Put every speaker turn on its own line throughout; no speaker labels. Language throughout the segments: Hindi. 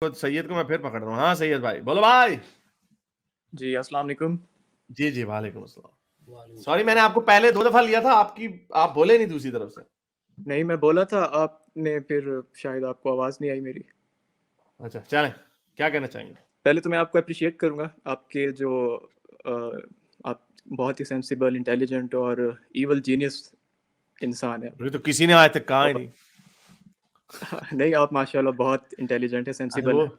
तो सैयद को मैं फिर पकड़ रहा हूँ। हाँ सैयद भाई, बोलो भाई।
जी अस्सलाम वालेकुम।
जी जी वालेकुम अस्सलाम। सॉरी मैंने आपको पहले 2 दफा लिया था, आप बोले नहीं दूसरी तरफ से।
नहीं, मैं बोला था, आपने फिर शायद आपको आवाज़ नहीं आई मेरी।
अच्छा चलें, क्या कहना चाहेंगे?
पहले तो मैं आपको अप्रिशिएट करूँगा, आपके जो आप बहुत ही सेंसिबल, इंटेलिजेंट और इविल जीनियस इंसान हैं।
ये तो किसी ने आज तक कहा ही
और
नहीं।
नहीं, आप माशाल्लाह बहुत इंटेलिजेंट हैं,
अरे
सेंसिबल
वो
हैं।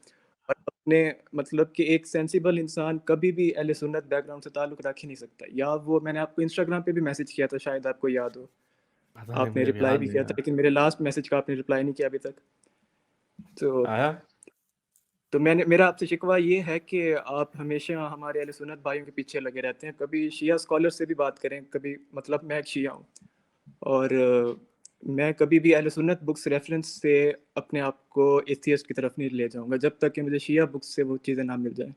और अपने मतलब कि एक सेंसिबल इंसान कभी भी अहले सुन्नत बैकग्राउंड से ताल्लुक़ रख ही नहीं सकता। या वो मैंने आपको इंस्टाग्राम पे भी मैसेज किया था, शायद आपको याद हो।
पता नहीं,
आपने
मुझे
रिप्लाई
याद
भी
नहीं
किया था,
है।
लेकिन मेरे लास्ट मैसेज का आपने रिप्लाई नहीं किया अभी तक। तो
आया?
मेरा आपसे शिकवा ये है कि आप हमेशा हमारे अहले सुन्नत भाइयों के पीछे लगे रहते हैं। कभी शिया स्कॉलर से भी बात करें, कभी मतलब मैं एक शिया हूँ और मैं कभी भी अहले सुन्नत बुक्स रेफरेंस से अपने आप को एथियस्ट की तरफ नहीं ले जाऊँगा, जब तक कि मुझे शिया बुक्स से वो चीज़ें ना मिल जाएँ,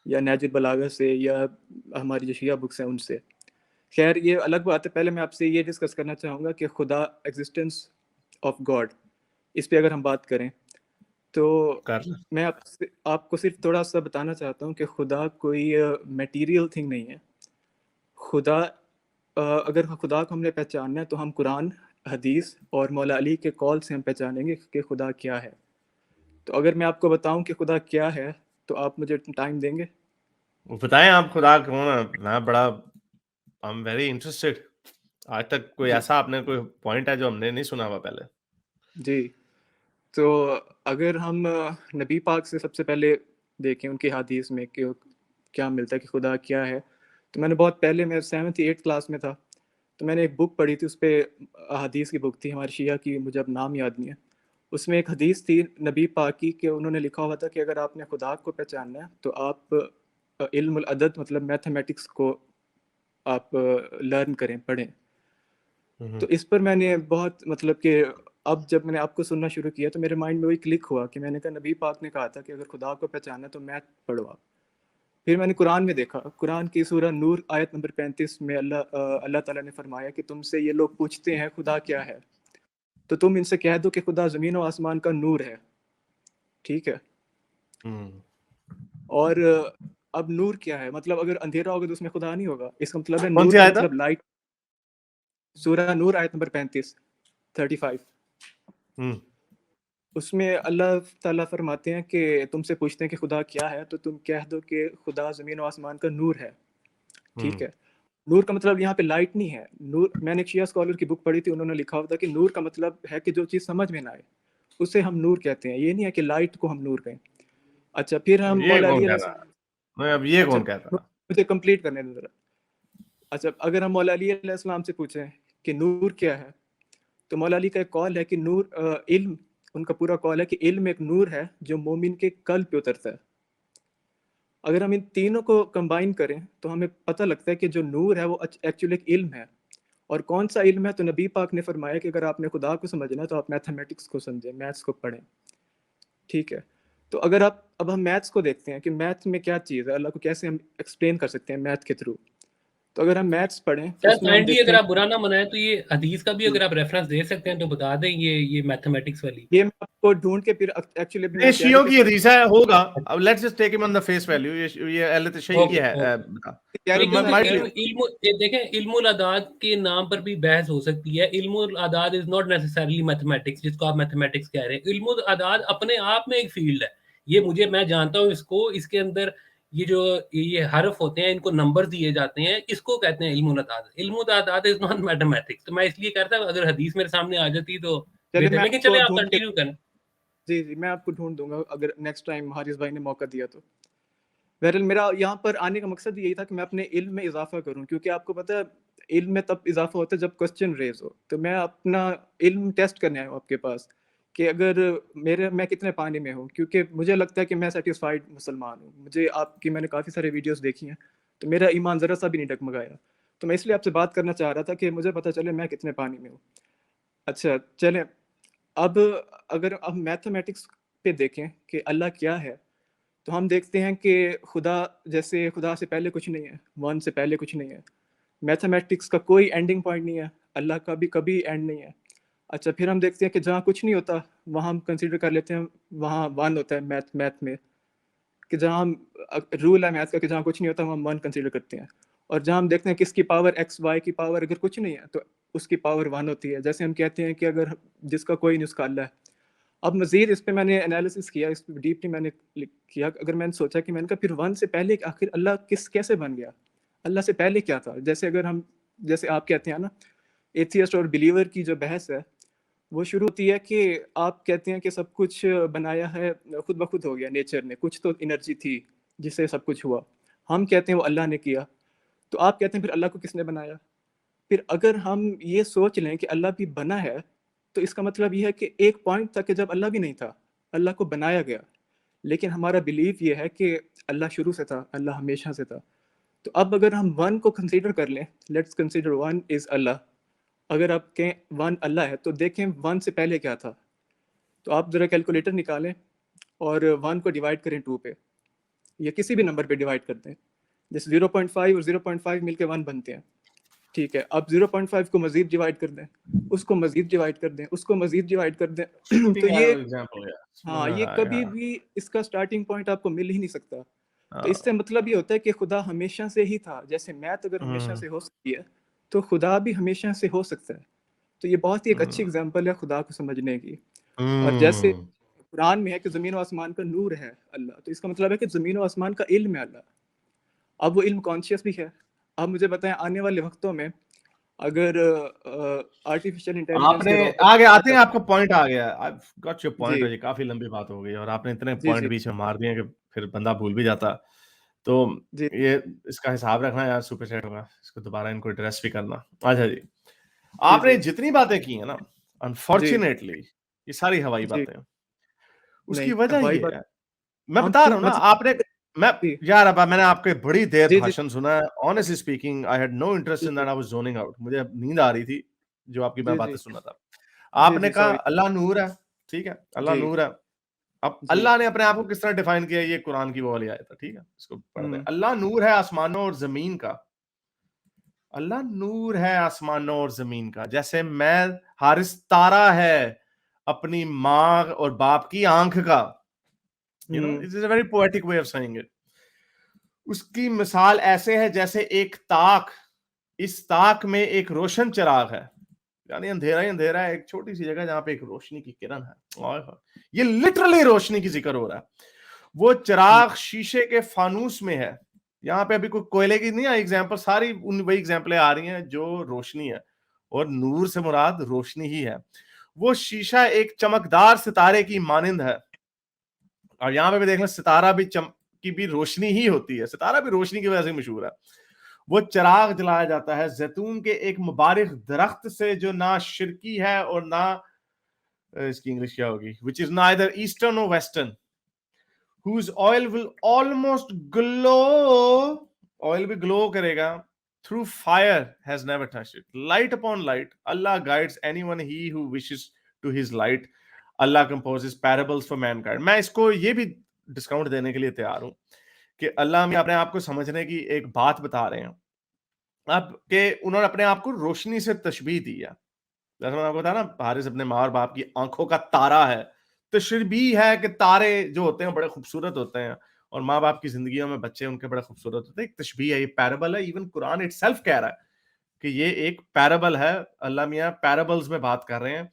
या नहजुल बलागा से, या हमारी जो शिया बुक्स हैं उनसे। खैर ये अलग बात है, पहले मैं आपसे ये डिस्कस करना चाहूँगा कि खुदा, एग्जिस्टेंस ऑफ गॉड, इस पे अगर हम बात करें तो
कर ले।
मैं आपको सिर्फ थोड़ा सा बताना चाहता हूँ कि खुदा कोई मटेरियल थिंग नहीं है। खुदा अगर खुदा को हमने पहचानना है तो हम कुरान, हदीस और मौला अली के कॉल से हम पहचानेंगे कि खुदा क्या है। तो अगर मैं आपको बताऊं कि खुदा क्या है, तो आप मुझे टाइम देंगे?
वो बताएं आप खुदा कौन है? मैं बड़ा आई एम वेरी इंटरेस्टेड। आज तक कोई
जी
ऐसा आपने कोई पॉइंट है जो हमने नहीं सुना हुआ पहले।
जी। तो अगर हम नबी पाक से सबसे पहले देखें उनकी हदीस में कि क्या मिलता है कि खुदा क्या है, तो मैंने बहुत पहले, मैं 7th 8th क्लास में था, तो मैंने एक बुक पढ़ी थी, उस पे हदीस की बुक थी हमारी शिया की, मुझे अब नाम याद नहीं है। उसमें एक हदीस थी नबी पाक की कि उन्होंने लिखा हुआ था कि अगर आपने खुदा को पहचानना है तो आप इल्मुल अदद मतलब मैथमेटिक्स को आप लर्न करें, पढ़ें। तो इस पर मैंने बहुत मतलब कि अब जब मैंने आपको सुनना शुरू किया तो मेरे माइंड में वही क्लिक हुआ कि मैंने कहा नबी पाक ने कहा था कि अगर खुदा को पहचानना है तो मैथ पढ़ो आप। फिर मैंने कुरान में देखा, कुरान की सूरह नूर आयत नंबर 35 में अल्लाह ताला ने फरमाया कि तुमसे ये लोग पूछते हैं खुदा क्या है, तो तुम इनसे कह दो कि खुदा ज़मीन और आसमान का नूर है। ठीक है।
हम्म।
और अब नूर क्या है, मतलब अगर अंधेरा होगा तो उसमें खुदा नहीं होगा, इसका मतलब है
कौन
नूर
सी
का
आया था?
मतलब लाइट। सूरह नूर आयत नंबर 35।
हम्म।
उसमें अल्लाह ताला फरमाते हैं कि तुमसे पूछते हैं कि खुदा क्या है, तो तुम कह दो कि खुदा ज़मीन और आसमान का नूर है। ठीक
हम्म।
है। नूर का मतलब यहाँ पे लाइट नहीं है। नूर, मैंने एक शिया स्कॉलर की बुक पढ़ी थी, उन्होंने लिखा हुआ था कि नूर का मतलब है कि जो चीज़ समझ में ना आए उसे हम नूर कहते हैं, ये नहीं है कि लाइट को हम नूर कहें। अच्छा, फिर
अब
हम
ये
मौला
कौन
अली
कह रहा है? मैं अब ये
अच्छा,
कौन कहता है?
मुझे कंप्लीट करने दो जरा। अच्छा, अगर हम मौला अली अलैहिस्सलाम से पूछें कि नूर क्या है, तो मौला अली का एक कॉल है कि नूर इल्म, उनका पूरा कॉल है कि इल्म एक नूर है जो मोमिन के कल्ब पे उतरता है। अगर हम इन तीनों को कंबाइन करें तो हमें पता लगता है कि जो नूर है वो एक्चुअली एक इल्म है। और कौन सा इल्म है, तो नबी पाक ने फरमाया कि अगर आपने खुदा को समझना है तो आप मैथमेटिक्स को समझें, मैथ्स को पढ़ें। ठीक है। तो अगर आप, अब हम मैथ्स को देखते हैं कि मैथ में क्या चीज़ है, अल्लाह को कैसे हम एक्सप्लेन कर सकते हैं मैथ के थ्रू। तो अगर हम मैथ्स पढ़ें तो
सर
उसमें हम
काइंडली
देखते
अगर
हैं
आप बुरा ना मनाएं तो ये हदीस का भी
कि
अगर आप रेफरेंस दे सकते हैं तो बता दें, ये मैथमेटिक्स वाली।
ये मैं आपको ढूंढ के फिर, एक्चुअली अभी
ये
मेरी तैयारी
शियों
के
की
साथ
हदीस है, होगा। अब let's just take him on the face value. ये अहले तशय्युई की
ओके
है।
ओके।
बता। तो
तैयारी के
लेकिन
साथ
माइट
मैं,
इल्म इल्म ये देखें, इल्मुल अदाद के नाम पर भी बहस हो सकती है। इल्मुल अदाद इज नॉट नेसेसरली मैथमेटिक्स, जिसको आप मैथमेटिक्स कह रहे हैं। इल्मुल अदाद अपने आप में एक फील्ड है। ये मुझे, मैं जानता हूँ इसको। इसके अंदर ये जो ये हरफ होते हैं, इनको नंबर दिए जाते हैं, इसको कहते हैं इल्मुल अदाद। इल्मुल अदाद इज नॉट मैथमेटिक्स। तो मैं इसलिए कहता हूँ अगर हदीस मेरे सामने आ जाती तो
चले
बेहतर।
मैं
लेकिन
आपको
चले आप
ढूंढ के,
कंटिन्यू करें।
जी जी मैं आपको ढूंढ दूंगा अगर नेक्स्ट टाइम हारिस भाई ने मौका दिया तो। बहरहाल मेरा यहाँ पर आने का मकसद यही था कि मैं अपने इल्म में इजाफा करूँ, क्योंकि आपको पता है इल्म में तब इजाफा होता है जब क्वेश्चन रेज हो। तो मैं अपना इल्म टेस्ट करने आया हूँ आपके पास कि अगर मैं कितने पानी में हूँ, क्योंकि मुझे लगता है कि मैं सेटिस्फाइड मुसलमान हूँ। मुझे आपकी, मैंने काफ़ी सारे वीडियोस देखी हैं, तो मेरा ईमान ज़रा सा भी नहीं डगमगाया। तो मैं इसलिए आपसे बात करना चाह रहा था कि मुझे पता चले मैं कितने पानी में हूँ। अच्छा चलें, अब अगर हम मैथमेटिक्स पे देखें कि अल्लाह क्या है, तो हम देखते हैं कि खुदा, जैसे खुदा से पहले कुछ नहीं है, वन से पहले कुछ नहीं है। मैथमेटिक्स का कोई एंडिंग पॉइंट नहीं है, अल्लाह का भी कभी एंड नहीं है। अच्छा, फिर हम देखते हैं कि जहाँ कुछ नहीं होता वहाँ हम कंसीडर कर लेते हैं वहाँ 1 होता है मैथ में, कि जहाँ हम रूल है मैथ का कि जहाँ कुछ नहीं होता वहाँ हम 1 कंसीडर करते हैं। और जहाँ हम देखते हैं कि इसकी पावर x y की पावर अगर कुछ नहीं है तो उसकी पावर 1 होती है। जैसे हम कहते हैं कि अगर जिसका कोई नहीं उसका अल्लाह है। अब मज़ीद इस पे मैंने एनालिसिस किया, इस पे डीपली मैंने किया। अगर मैंने सोचा कि मैंने कहा फिर 1 से पहले आखिर अल्लाह कैसे बन गया? अल्लाह से पहले क्या था? जैसे आप कहते हैं ना, एथियस्ट और बिलीवर की जो बहस है वो शुरू होती है कि आप कहते हैं कि सब कुछ बनाया है खुद ब खुद हो गया नेचर ने, कुछ तो एनर्जी थी जिससे सब कुछ हुआ। हम कहते हैं वो अल्लाह ने किया। तो आप कहते हैं फिर अल्लाह को किसने बनाया? फिर अगर हम ये सोच लें कि अल्लाह भी बना है, तो इसका मतलब ये है कि एक पॉइंट था कि जब अल्लाह भी नहीं था, अल्लाह को बनाया गया। लेकिन हमारा बिलीव ये है कि अल्लाह शुरू से था, अल्लाह हमेशा से था। तो अब अगर हम 1 को कंसीडर कर लें, लेट्स कंसीडर 1 इज़ अल्लाह। अगर आप कहें 1 अल्लाह है, तो देखें 1 से पहले क्या था? तो आप ज़रा कैलकुलेटर निकालें और 1 को डिवाइड करें 2 पे, या किसी भी नंबर पे डिवाइड कर दें। जैसे 0.5 और 0.5 मिलके 1 बनते हैं, ठीक है। अब 0.5 को मज़ीद डिवाइड कर दें, उसको मज़ीद डिवाइड कर दें, उसको मज़ीद डिवाइड कर दें। तो ये
एग्जांपल
हाँ, ये
हाँ
कभी
यार
भी इसका स्टार्टिंग पॉइंट आपको मिल ही नहीं सकता। तो
हाँ,
इससे मतलब ये होता है कि खुदा हमेशा से ही था। जैसे मैथ अगर हमेशा
हम्म,
से हो सकती है, तो खुदा भी हमेशा से हो सकता है। तो ये बहुत ही एक
हम्म,
अच्छी एग्जांपल है खुदा को समझने की। और जैसे
हम्म,
कुरान में है कि ज़मीन और आसमान का नूर है अल्लाह, तो इसका मतलब है कि ज़मीन और आसमान का इल्म है अल्लाह। अब वो इल्म कॉन्शियस भी है। अब मुझे बताएं आने वाले वक्तों में अगर आर्टिफिशियल इंटेलिजेंस
आपने
के
आगे
रोबोट
आते हैं, आपका पॉइंट आ गया। आई गॉट योर
जी
पॉइंट। ये काफी लंबी बात हो गई और आपने इतने
जी
पॉइंट
जी
बीच में मार दिए कि फिर बंदा भूल भी जाता। तो
जी
ये इसका हिसाब रखना यार, सुपर चैट होगा, इसको दोबारा इनको एड्रेस भी करना। अच्छा जी,
जी
आपने
जी
जितनी बातें की है ना,
जी
अनफॉर्चुनेटली ये सारी हवाई
जी
बातें हैं। उसकी
नहीं,
वजह
हवाई
ये
बात
है, मैं
हम
बता रहा
क्यों
हूँ ना
मतलब
आपने, मैं
जी
यार अब मैंने आपके बड़ी देर
जी जी
भाषण सुना है। Honestly speaking I had no interest
जी
इन
जी
that, I was zoning out, मुझे अब नींद आ रही थी जो आपकी मैं
जी
बातें
जी
सुन रहा था।
जी
आपने
जी
कहा
सॉरी
अल्लाह नूर है, ठीक है, अल्लाह
जी
नूर है। अब
जी
अल्लाह ने अपने आप को किस तरह डिफाइन किया, ये कुरान की वो वाली आयत है, ठीक है, इसको पढ़ते हैं। अल्लाह नूर है आसमानों और जमीन का। अल्लाह नूर है आसमानों और जमीन का, जैसे मैं हारिस तारा है अपनी माँ और बाप की आंख का। You know, it is a very poetic way of saying it. उसकी मिसाल ऐसे है जैसे एक ताक, इस ताक में एक रोशन चिराग है, यानी अंधेरा ही अंधेरा है, एक छोटी सी जगह जहां पे एक रोशनी की किरण है। और ये लिटरली रोशनी की जिक्र हो रहा है। वो चिराग शीशे के फानूस में है। यहाँ पे अभी कोई कोयले की नहीं है एग्जाम्पल, सारी उन वही एग्जाम्पलें आ रही हैं जो रोशनी है, और नूर से मुराद रोशनी ही है। वो शीशा एक चमकदार सितारे की मानिंद है। और यहाँ पे भी देख लें, सितारा भी की भी रोशनी ही होती है, सितारा भी रोशनी की वजह से मशहूर है। वो चिराग जलाया जाता है जैतून के एक मुबारक दरख्त से, जो ना शिरकी है और ना इसकी इंग्लिश क्या होगी, विच इज नाइदर ईस्टर्न और western, whose oil will almost glow, oil भी ग्लो करेगा, through fire has never touched it, light upon light, Allah guides anyone he who wishes to his light, Allah composes parables for mankind। मैं इसको ये भी डिस्काउंट देने के लिए तैयार हूं कि अल्लाह में अपने आप को समझने की एक बात बता रहे हैं। अब के उन्होंने अपने आप को रोशनी से तशबीह दी है, जैसे मैंने आपको बताया ना, हारिस अपने माँ और बाप की आंखों का तारा है। तशबीह है कि तारे जो होते हैं बड़े खूबसूरत होते हैं, और माँ बाप की जिंदगियों में बच्चे उनके बड़े खूबसूरत होते हैं। एक तशबीह है, ये पैराबल है। इवन कुरान इटसेल्फ कह रहा है कि ये एक पैराबल है। अल्लाह मियाँ पैराबल्स में बात कर रहे हैं।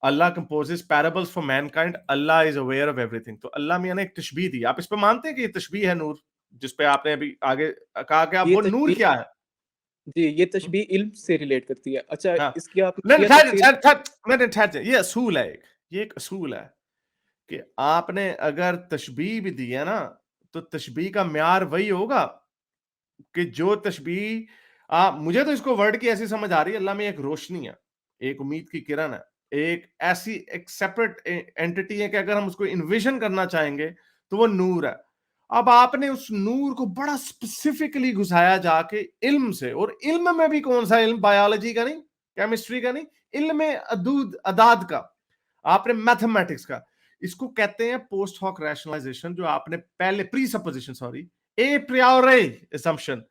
Allah composes parables for mankind, Allah is aware of everything. तो अल्लाह मियाँ ने एक तशबीह दी। आप इस पे मानते हैं कि ये तशबीह है नूर, जिसपे आपने अभी आगे कहा कि आप
ये
वो नूर
तशबीह
क्या है?
जी ये तशबीह इल्म से रिलेट करती है। अच्छा,
हाँ,
इसकी आपने
नहीं
किया
ठहर
तफसील
ठहर ठहर, नहीं नहीं, ठहर, ये असूल है एक, ये एक असूल है कि आपने अगर तशबीह भी दी है ना, तो तशबीह का म्यार वही होगा कि जो तशबीह मुझे तो इसको वर्ड की ऐसी समझ आ रही है, अल्लाह में एक रोशनी है, एक उम्मीद की किरण है, एक ऐसी एक सेपरेट एंटिटी है कि अगर हम उसको इन्विजन करना चाहेंगे तो वो नूर है। अब आपने उस नूर को बड़ा स्पेसिफिकली घुसाया जाके इल्म से, और इल्म में भी कौन सा इल्म, बायोलॉजी का नहीं, केमिस्ट्री का नहीं, इल्म में अदूद अदाद का, आपने मैथमेटिक्स का। इसको कहते हैं पोस्ट हॉक रैशनलाइजेशन, जो आपने पहले प्री सपोजिशन, सॉरी, ए प्रियोरी असम्पशन,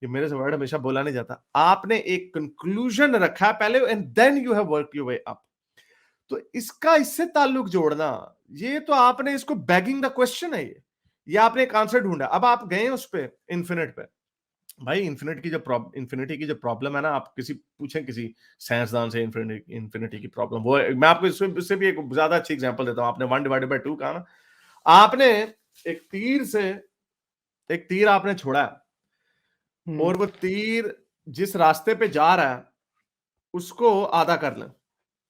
ये मेरे से वर्ड हमेशा बोला नहीं जाता। आपने एक कंक्लूजन रखा पहले, and then you have work your way up. तो इसका इससे ताल्लुक जोड़ना, ये तो आपने इसको बैगिंग द क्वेश्चन है, ये आपने एक आंसर ढूंढा। अब आप गए उस पे इन्फिनिट पे, भाई इन्फिनिटी की जो प्रॉब्लम है ना, आप पूछें किसी साइंसदान से इन्फिनिटी की प्रॉब्लम, वो मैं आपको इससे भी एक ज्यादा अच्छी एग्जांपल देता हूं। आपने 1/2 कहा ना, आपने एक तीर आपने छोड़ा है और वो तीर जिस रास्ते पे जा रहा है उसको आधा कर लें।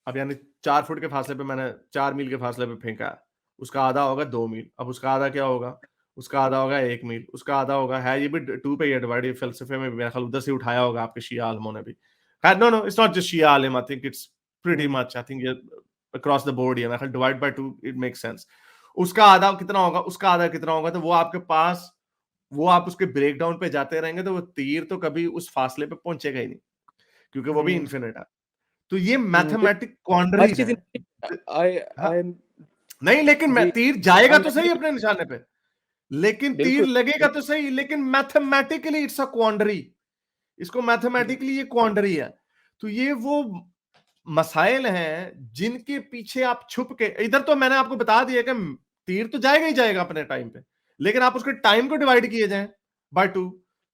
अब यानी 4 फुट के फासले पे मैंने 4 मील के फासले पे फेंका है, उसका आधा होगा 2 मील। अब उसका आधा क्या होगा? उसका आधा होगा 1 मील, उसका आधा होगा, है ये भी 2 पे डिवाइड, फलसफे में भी मेरा ख्याल उधर से उठाया होगा आपके शिया आलमों ने भी। नो इट्स नॉट जस्ट शिया आलम, I think it's pretty much, I think ये अक्रॉस द बोर्ड है, मेरा ख्याल divide by 2 it makes sense. उसका आधा कितना होगा, उसका आधा कितना होगा, तो वो आपके पास, वो आप उसके ब्रेक डाउन पे जाते रहेंगे तो वो तीर तो कभी उस फासले पे पहुंचेगा ही नहीं, क्योंकि वो भी इन्फिनिट है। तो ये मैथमेटिक क्वांड्रीज है। नहीं, लेकिन तीर जाएगा तो सही अपने निशाने पे, लेकिन तीर लगेगा तो सही, लेकिन मैथमेटिकली इट्स अ क्वांडरी, इसको मैथमेटिकली ये क्वांडरी है। तो ये वो मसाइल हैं जिनके पीछे आप छुप के, इधर तो मैंने आपको बता दिया कि तीर तो जाएगा ही जाएगा अपने टाइम पे, लेकिन आप उसके टाइम को डिवाइड किए जाएं बाय 2,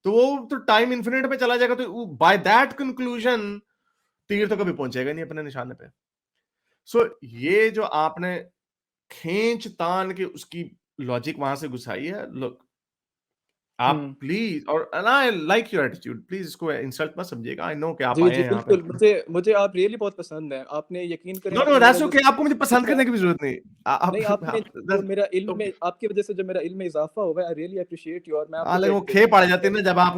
तो वो तो टाइम इन्फिनिट पे चला जाएगा, तो बाय दैट कंक्लूजन तीर तो कभी पहुंचेगा नहीं अपने निशाने पे। सो ये जो आपने खींच तान के उसकी लॉजिक वहां से घुसाई है, लुक आप प्लीज, और I like your attitude, please इसको इंसल्ट मत समझिएगा। आई नो कि आप आए हैं यहाँ पे,
बिल्कुल, मुझे आप रियली बहुत पसंद है, आपने यकीन करें।
नो दैट्स ओके, आपको मुझे पसंद करने की भी जरूरत नहीं।
आपने मेरा इल्म में, आपकी वजह से जो मेरा इल्म में इजाफा हुआ है, आई रियली अप्रिशिएट यू। और मैं
आपको वो खे पड़ जाती है ना जब आप,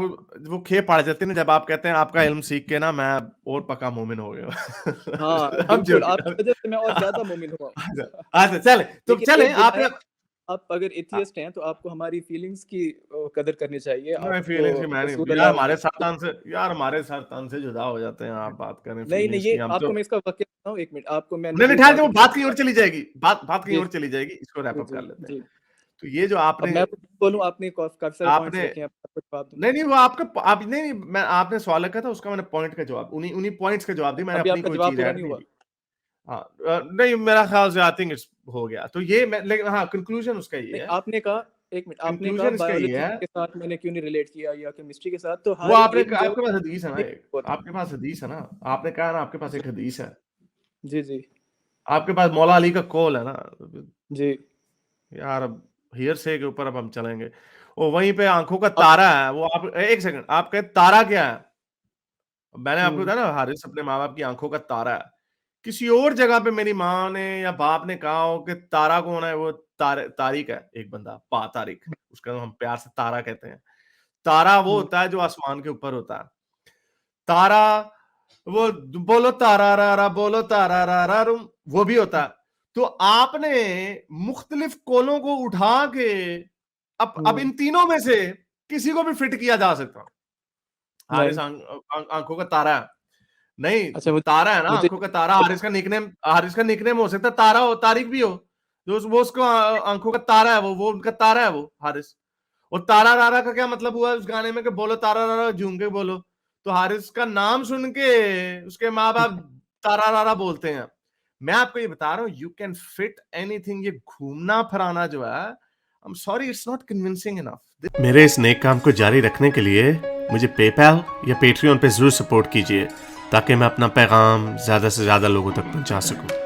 वो खे पड़ जाती है ना जब आप कहते हैं आपका इल्म सीख के ना मैं और पक्का मोमिन हो गया।
हाँ बिल्कुल, आपकी वजह से मैं और ज्यादा मोमिन हुआ।
अच्छा चले, तो चले
आप अगर एथियस्ट हैं तो आपको हमारी फीलिंग्स की कदर करनी चाहिए।
यार हमारे साथ से जुदा हो जाते हैं आप बात करें।
नहीं ये आपको मैं इसका वाकया बताऊं, 1 मिनट आपको मैं,
नहीं ठहर जाओ, बात कहीं और चली जाएगी, बात कहीं और चली जाएगी, इसको रैप अप कर लेते हैं। तो ये जो आपने,
मैं बोलूं, आपने काफी सारे पॉइंट्स रखे हैं, आपको जवाब दूं।
नहीं वो आपका नहीं मैं, आपने सवाल रखा था उसका मैंने पॉइंट का जवाब, उन्हीं पॉइंट्स का जवाब दी मैंने, अपनी कोई चीज ऐड नहीं हुआ। हाँ नहीं, मेरा ख्याल से आई थिंक इट्स हो गया। तो ये मैं, लेकिन हाँ कंक्लूजन उसका ये है,
आपने कहा 1 मिनट, आपने कहा बायोलॉजी के साथ मैंने क्यों नहीं रिलेट किया या केमिस्ट्री के साथ, तो
वो आपने, आपके पास हदीस है ना, आपके पास हदीस है ना, आपने कहा ना आपके पास एक हदीस है।
जी
आपके पास मौला अली का कौल है ना
जी।
यार अब हियर से के ऊपर अब हम चलेंगे, वो वहीं पे आंखों का तारा है वो। आप एक सेकंड, आप कहे तारा क्या है? मैंने आपको बताया ना, हारिस अपने माँ बाप की आंखों का तारा है। किसी और जगह पे मेरी माँ ने या बाप ने कहा हो कि तारा कौन है, वो तारिक है, एक बंदा तारिक, उसका हम प्यार से तारा कहते हैं। तारा वो होता है जो आसमान के ऊपर होता है। तारा वो बोलो तारा रा रा, बोलो तारा रा रा रुम, वो भी होता है। तो आपने मुख्तलिफ कोलों को उठा के अब इन तीनों में से किसी को भी फिट किया जा सकता। हारिस आंखों का तारा है नहीं, अच्छा, तारा है ना, आंखों का तारा। हारिस का निकनेम हो सकता है तारा हो, तारिक भी हो, जो वो उसको आंखों का तारा है, वो उनका तारा है वो हारिस। और तारा रारा का क्या मतलब हुआ उस गाने में कि बोलो तारा रारा झूम के बोलो, तो हारिस का नाम सुन के उसके माँ बाप तारा रारा बोलते हैं। मैं आपको ये बता रहा हूँ, यू कैन फिट एनीथिंग। ये घूमना फराना जो है, I am sorry, it's not convincing enough. मेरे इस नेक काम को जारी रखने के लिए मुझे पेपैल या पेट्रियन पे जरूर सपोर्ट कीजिए, ताकि मैं अपना पैगाम ज्यादा से ज्यादा लोगों तक पहुंचा सकूं।